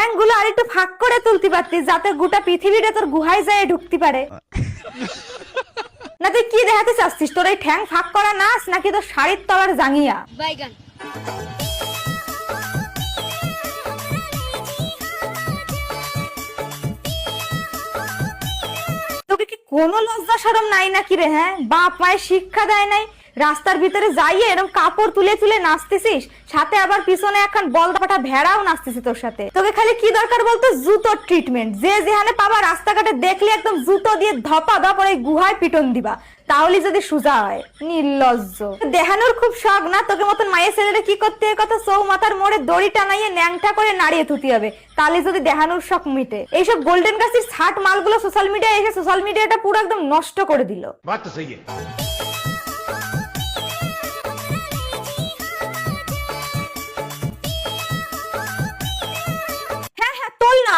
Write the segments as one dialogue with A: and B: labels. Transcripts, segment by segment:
A: ঠ্যাং গুলো আর একটু ফাঁক করে তুলতে পারতিস, যাতে গোটা পৃথিবীটা তোর গুহায় যায় ঢুকতে পারে। না তুই কি দেখাতে চাচ্ছিস? তোর এই ঠ্যাং ফাঁক করা নাচ নাকি তোর শাড়ির তলার জাঙ্গিয়া? তোকে কি কোনো লজ্জা শরম নাই নাকি রে? হ্যাঁ, বাপ মায়ের শিক্ষা দেয় নাই? রাস্তার ভিতরে যাইয়ে এরকম কাপড় তুলে তুলে নাচতেছিস, সাথে আবার পিছনে এখন বলদাপাটা ভেড়াও নাচতেছি তোর সাথে। তোকে খালি কি দরকার বলতো? জুতোর ট্রিটমেন্ট। যে যেখানে পাবা রাস্তাঘাটে দেখলে একদম জুতো দিয়ে ধপা ধপ ওই গুহায় পিটন দিবা, তাহলে যদি সুজা হয়। নির্লজ্জ। দেখানোর খুব শখ না? তোকে মতন মায়ের ছেলেটা কি করতে হয় কথা, চৌমাথার মোড়ে দড়ি টানাইয়ে ন্যাংটা করে নাড়িয়ে থুতি হবে, তাহলে যদি দেখানোর শখ মিটে। এইসব গোল্ডেন গাছের ছাট মালগুলো সোশ্যাল মিডিয়ায় এসে সোশ্যাল মিডিয়াটা পুরো একদম নষ্ট করে দিল।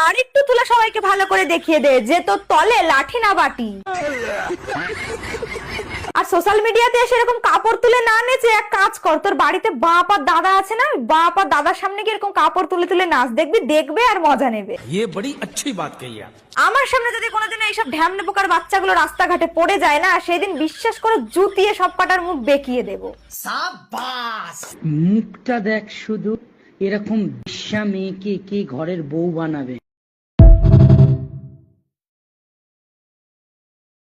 A: আর একটু তুলে সবাইকে ভালো করে দেখিয়ে দে যে তোর তলে লাঠি না বাটি। আর সোশ্যাল মিডিয়াতে এসে এরকম কাপড় তুলে না নেচে এক কাজ কর, তোর বাড়িতে বাপ আর দাদা আছে না, বাপ আর দাদার সামনে গিয়ে এরকম কাপড় তুলে তুলে নাচ, দেখবি, দেখবে আর মজা নেবে।
B: বড়ি আচ্ছি বাত কহি আপ।
A: আমার সামনে যদি কোনোদিন এইসব ঢ্যামনে পোকার বাচ্চাগুলো রাস্তাঘাটে পড়ে যায় না, সেদিন বিশ্বাস করে জুতিয়ে সব কাটার মুখ বেঁকিয়ে দেবো।
C: সাবাস! মুখটা দেখ শুধু, এরকম বিশ্বা মেয়েকে কে ঘরের বউ বানাবে?